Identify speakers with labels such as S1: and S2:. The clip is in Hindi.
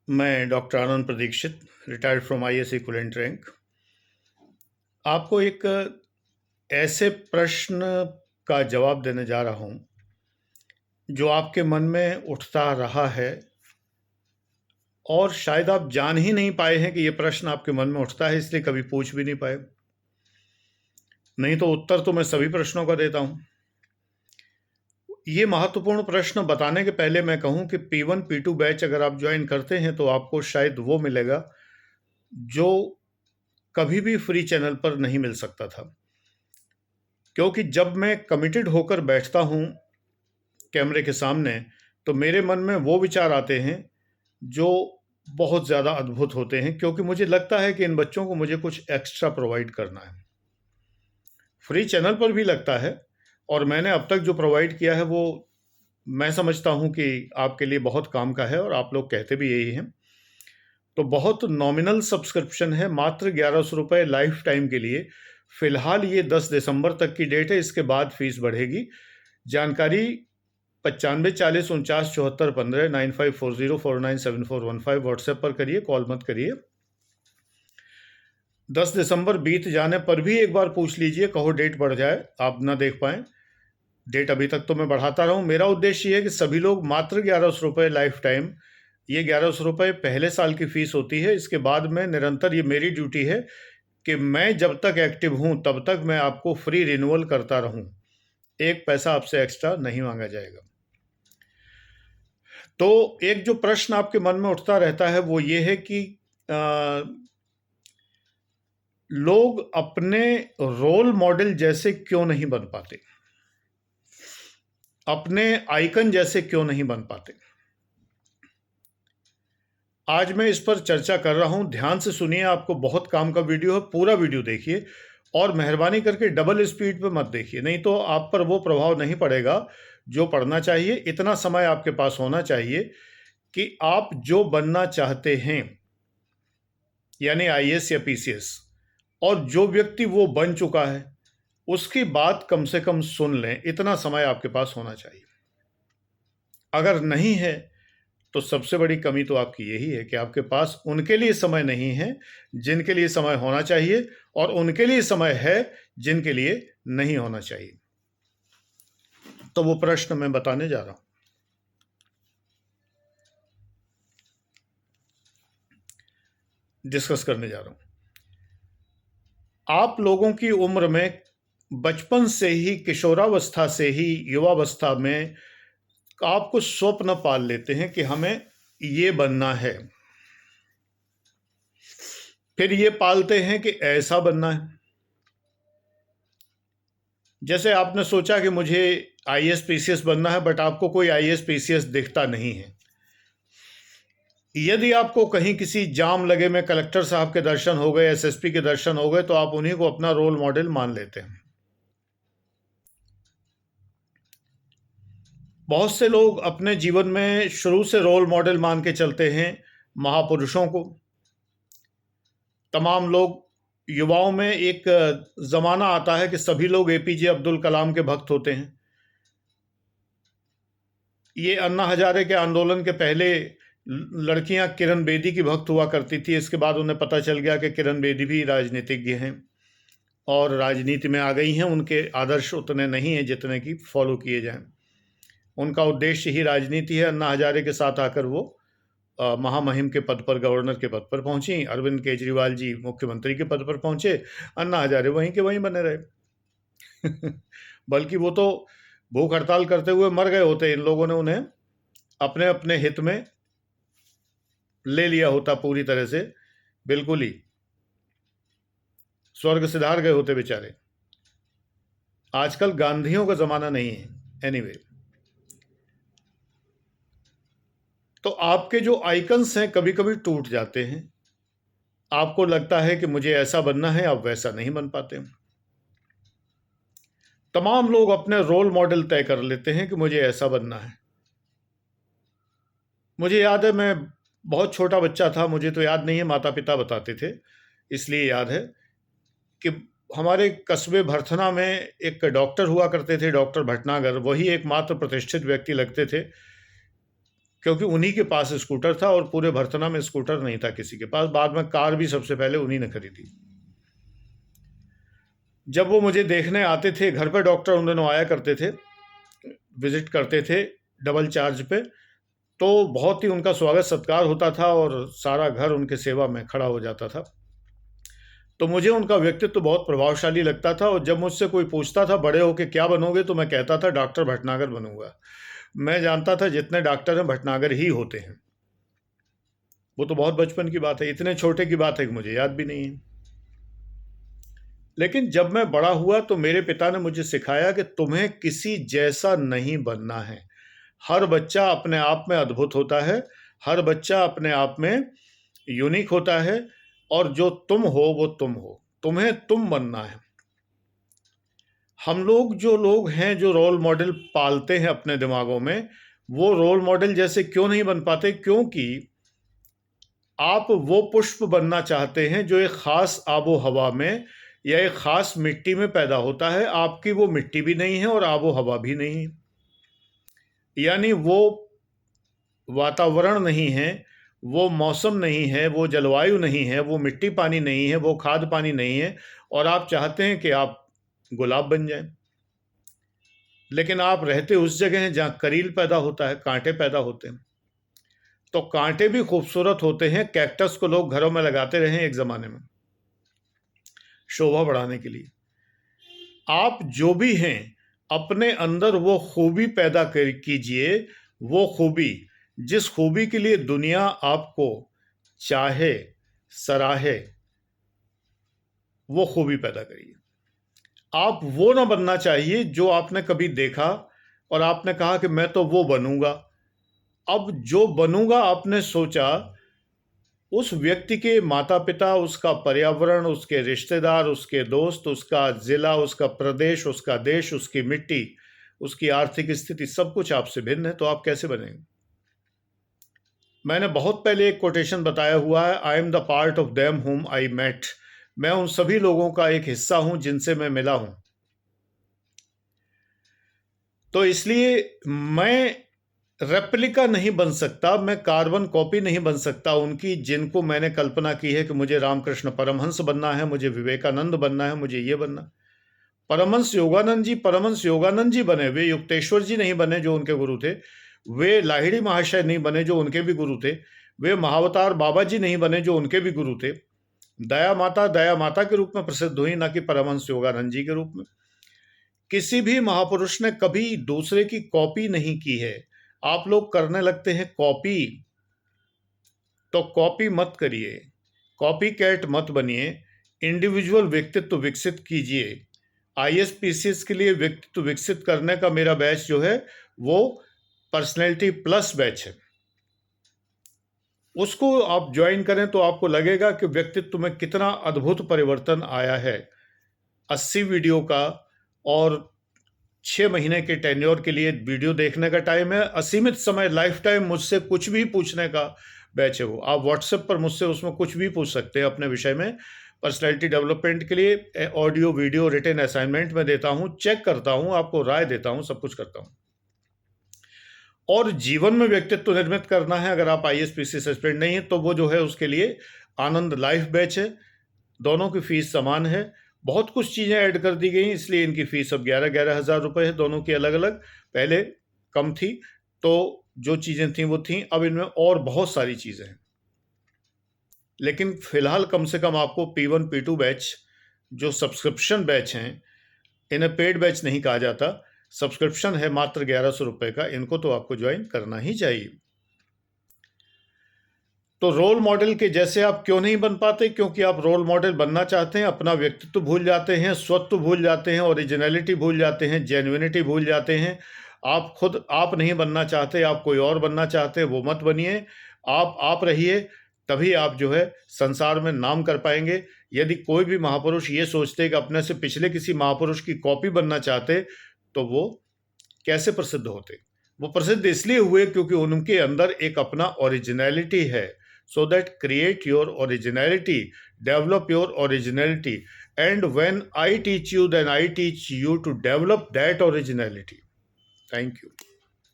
S1: मैं doctor Anand Pradikshit, retired from IAS equivalent rank. आपको एक ऐसे प्रश्न का जवाब देने जा रहा हूँ, जो आपके मन में उठता रहा है और शायद आप जान ही नहीं पाए हैं कि ये प्रश्न आपके मन में उठता है, इसलिए कभी पूछ भी नहीं पाए। नहीं तो उत्तर तो मैं सभी प्रश्नों का देता हूँ। ये महत्वपूर्ण प्रश्न बताने के पहले मैं कहूँ कि P1 P2 बैच अगर आप ज्वाइन करते हैं तो आपको शायद वो मिलेगा जो कभी भी फ्री चैनल पर नहीं मिल सकता था। क्योंकि जब मैं कमिटेड होकर बैठता हूँ कैमरे के सामने, तो मेरे मन में वो विचार आते हैं जो बहुत ज़्यादा अद्भुत होते हैं, क्योंकि मुझे लगता है कि इन बच्चों को मुझे कुछ एक्स्ट्रा प्रोवाइड करना है। फ्री चैनल पर भी लगता है, और मैंने अब तक जो प्रोवाइड किया है वो मैं समझता हूँ कि आपके लिए बहुत काम का है, और आप लोग कहते भी यही हैं। तो बहुत नॉमिनल सब्सक्रिप्शन है, मात्र 1100 रुपये लाइफ टाइम के लिए। फ़िलहाल ये 10 दिसंबर तक की डेट है, इसके बाद फीस बढ़ेगी। जानकारी 9540497415 9540497415 व्हाट्सएप पर करिए, कॉल मत करिए। 10 दिसंबर बीत जाने पर भी एक बार पूछ लीजिए, कहो डेट बढ़ जाए, आप ना देख पाएँ। डेट अभी तक तो मैं बढ़ाता रहूँ। मेरा उद्देश्य ये है कि सभी लोग मात्र 1100 रुपये लाइफ टाइम, ये 1100 रुपये पहले साल की फ़ीस होती है। इसके बाद में निरंतर ये मेरी ड्यूटी है कि मैं जब तक एक्टिव हूँ तब तक मैं आपको फ्री रिन्यूअल करता रहूँ। एक पैसा आपसे एक्स्ट्रा नहीं मांगा जाएगा। तो एक जो प्रश्न आपके मन में उठता रहता है वो ये है कि लोग अपने रोल मॉडल जैसे क्यों नहीं बन पाते, अपने आइकन जैसे क्यों नहीं बन पाते। आज मैं इस पर चर्चा कर रहा हूं, ध्यान से सुनिए। आपको बहुत काम का वीडियो है, पूरा वीडियो देखिए, और मेहरबानी करके डबल स्पीड पे मत देखिए, नहीं तो आप पर वो प्रभाव नहीं पड़ेगा जो पड़ना चाहिए। इतना समय आपके पास होना चाहिए कि आप जो बनना चाहते हैं, यानी आईएएस या पीसीएस, और जो व्यक्ति वो बन चुका है उसकी बात कम से कम सुन लें। इतना समय आपके पास होना चाहिए। अगर नहीं है तो सबसे बड़ी कमी तो आपकी यही है कि आपके पास उनके लिए समय नहीं है जिनके लिए समय होना चाहिए, और उनके लिए समय है जिनके लिए नहीं होना चाहिए। तो वो प्रश्न मैं बताने जा रहा हूं, डिस्कस करने जा रहा हूं। आप लोगों की उम्र में बचपन से ही, किशोरावस्था से ही, युवावस्था में आप कुछ स्वप्न पाल लेते हैं कि हमें ये बनना है। फिर ये पालते हैं कि ऐसा बनना है। जैसे आपने सोचा कि मुझे आईएएस पीसीएस बनना है, बट आपको कोई आईएएस पीसीएस दिखता नहीं है। यदि आपको कहीं किसी जाम लगे में कलेक्टर साहब के दर्शन हो गए, एसएसपी के दर्शन हो गए, तो आप उन्हीं को अपना रोल मॉडल मान लेते हैं। बहुत से लोग अपने जीवन में शुरू से रोल मॉडल मान के चलते हैं महापुरुषों को। तमाम लोग, युवाओं में एक ज़माना आता है कि सभी लोग एपीजे अब्दुल कलाम के भक्त होते हैं। ये अन्ना हजारे के आंदोलन के पहले लड़कियां किरण बेदी की भक्त हुआ करती थी। इसके बाद उन्हें पता चल गया कि किरण बेदी भी राजनीतिज्ञ हैं और राजनीति में आ गई हैं। उनके आदर्श उतने नहीं हैं जितने कि फॉलो किए जाएं। उनका उद्देश्य ही राजनीति है। अन्ना हजारे के साथ आकर वो महामहिम के पद पर, गवर्नर के पद पर पहुंची। अरविंद केजरीवाल जी मुख्यमंत्री के पद पर पहुंचे, अन्ना हजारे वहीं के वहीं बने रहे। बल्कि वो तो भूख हड़ताल करते हुए मर गए होते। इन लोगों ने उन्हें अपने अपने हित में ले लिया होता, पूरी तरह से, बिल्कुल ही स्वर्ग सिधार गए होते बेचारे। आजकल गांधियों का जमाना नहीं है। एनीवे, तो आपके जो आइकन्स हैं कभी कभी टूट जाते हैं। आपको लगता है कि मुझे ऐसा बनना है, आप वैसा नहीं बन पाते। तमाम लोग अपने रोल मॉडल तय कर लेते हैं कि मुझे ऐसा बनना है। मुझे याद है, मैं बहुत छोटा बच्चा था, मुझे तो याद नहीं है, माता पिता बताते थे, इसलिए याद है कि हमारे कस्बे भरथना में एक डॉक्टर हुआ करते थे, डॉक्टर भटनागर। वही एकमात्र प्रतिष्ठित व्यक्ति लगते थे क्योंकि उन्हीं के पास स्कूटर था और पूरे भरतना में स्कूटर नहीं था किसी के पास। बाद में कार भी सबसे पहले उन्हीं ने खरीदी। जब वो मुझे देखने आते थे घर पे, डॉक्टर उन दिनों आया करते थे, विजिट करते थे डबल चार्ज पे, तो बहुत ही उनका स्वागत सत्कार होता था और सारा घर उनके सेवा में खड़ा हो जाता था। तो मुझे उनका व्यक्तित्व बहुत प्रभावशाली लगता था और जब मुझसे कोई पूछता था बड़े होके क्या बनोगे, तो मैं कहता था डॉक्टर भटनागर बनूंगा। मैं जानता था जितने डॉक्टर हैं भटनागर ही होते हैं। वो तो बहुत बचपन की बात है, इतने छोटे की बात है कि मुझे याद भी नहीं है। लेकिन जब मैं बड़ा हुआ तो मेरे पिता ने मुझे सिखाया कि तुम्हें किसी जैसा नहीं बनना है। हर बच्चा अपने आप में अद्भुत होता है, हर बच्चा अपने आप में यूनिक होता है, और जो तुम हो वो तुम हो, तुम्हें तुम बनना है। हम लोग जो लोग हैं जो रोल मॉडल पालते हैं अपने दिमागों में, वो रोल मॉडल जैसे क्यों नहीं बन पाते? क्योंकि आप वो पुष्प बनना चाहते हैं जो एक खास आबो हवा में या एक खास मिट्टी में पैदा होता है। आपकी वो मिट्टी भी नहीं है और आबो हवा भी नहीं है, यानी वो वातावरण नहीं है, वो मौसम नहीं है, वो जलवायु नहीं है, वो मिट्टी पानी नहीं है, वो खाद पानी नहीं है, और आप चाहते हैं कि आप गुलाब बन जाएं। लेकिन आप रहते उस जगह हैं जहां करील पैदा होता है, कांटे पैदा होते हैं। तो कांटे भी खूबसूरत होते हैं। कैक्टस को लोग घरों में लगाते रहे एक जमाने में शोभा बढ़ाने के लिए। आप जो भी हैं अपने अंदर वो खूबी पैदा कीजिए, वो खूबी जिस खूबी के लिए दुनिया आपको चाहे, सराहे, वो खूबी पैदा करिए। आप वो ना बनना चाहिए जो आपने कभी देखा और आपने कहा कि मैं तो वो बनूंगा। अब जो बनूंगा आपने सोचा, उस व्यक्ति के माता पिता, उसका पर्यावरण, उसके रिश्तेदार, उसके दोस्त, उसका जिला, उसका प्रदेश, उसका देश, उसकी मिट्टी, उसकी आर्थिक स्थिति, सब कुछ आपसे भिन्न है, तो आप कैसे बनेंगे? मैंने बहुत पहले एक कोटेशन बताया हुआ है, I am the part of them हुम आई मेट। मैं उन सभी लोगों का एक हिस्सा हूं जिनसे मैं मिला हूं। तो इसलिए मैं रेप्लिका नहीं बन सकता, मैं कार्बन कॉपी नहीं बन सकता उनकी, जिनको मैंने कल्पना की है कि मुझे रामकृष्ण परमहंस बनना है, मुझे विवेकानंद बनना है, मुझे ये बनना। परमहंस योगानंद जी बने, वे युक्तेश्वर जी नहीं बने जो उनके गुरु थे, वे लाहिड़ी महाशय नहीं बने जो उनके भी गुरु थे, वे महावतार बाबा जी नहीं बने जो उनके भी गुरु थे। दया माता के रूप में प्रसिद्ध हुई, ना कि परमहंस योगानंद जी के रूप में। किसी भी महापुरुष ने कभी दूसरे की कॉपी नहीं की है। आप लोग करने लगते हैं कॉपी, तो कॉपी मत करिए, कॉपी कैट मत बनिए, इंडिविजुअल व्यक्तित्व विकसित कीजिए। ISPCS के लिए व्यक्तित्व विकसित करने का मेरा बैच जो है वो पर्सनैलिटी प्लस बैच है। उसको आप ज्वाइन करें तो आपको लगेगा कि व्यक्तित्व में कितना अद्भुत परिवर्तन आया है। 80 वीडियो का और 6 महीने के टेन्योर के लिए वीडियो देखने का टाइम है, असीमित समय, लाइफ टाइम मुझसे कुछ भी पूछने का बैच है वो। आप व्हाट्सएप पर मुझसे उसमें कुछ भी पूछ सकते हैं अपने विषय में। पर्सनैलिटी डेवलपमेंट के लिए ऑडियो, वीडियो, रिटन असाइनमेंट में देता हूँ, चेक करता हूँ, आपको राय देता हूँ, सब कुछ करता हूँ। और जीवन में व्यक्तित्व निर्मित करना है, अगर आप ISPCS एस्पिरेंट नहीं है तो वो जो है उसके लिए आनंद लाइफ बैच है। दोनों की फीस समान है, बहुत कुछ चीज़ें ऐड कर दी गई, इसलिए इनकी फीस अब 11,000 हज़ार रुपये है, दोनों की अलग अलग। पहले कम थी तो जो चीज़ें थी वो थी, अब इनमें और बहुत सारी चीज़ें हैं। लेकिन फिलहाल कम से कम आपको P1 P2 बैच जो सब्सक्रिप्शन बैच हैं, इन्हें पेड बैच नहीं कहा जाता, सब्सक्रिप्शन है मात्र 1100 रुपये का, इनको तो आपको ज्वाइन करना ही चाहिए। तो रोल मॉडल के जैसे आप क्यों नहीं बन पाते? क्योंकि आप रोल मॉडल बनना चाहते हैं, अपना व्यक्तित्व भूल जाते हैं, स्वत्व भूल जाते हैं, ओरिजिनलिटी भूल जाते हैं, जेन्युइनिटी भूल जाते हैं। आप खुद आप नहीं बनना चाहते, आप कोई और बनना चाहते हैं, वो मत बनिए। आप रहिए, तभी आप जो है संसार में नाम कर पाएंगे। यदि कोई भी महापुरुष ये सोचते कि अपने से पिछले किसी महापुरुष की कॉपी बनना चाहते, तो वो कैसे प्रसिद्ध होते? वो प्रसिद्ध इसलिए हुए क्योंकि उनके अंदर एक अपना ओरिजिनलिटी है। So that create your originality, develop your originality, and when I teach you, then I teach you to develop that originality. Thank you.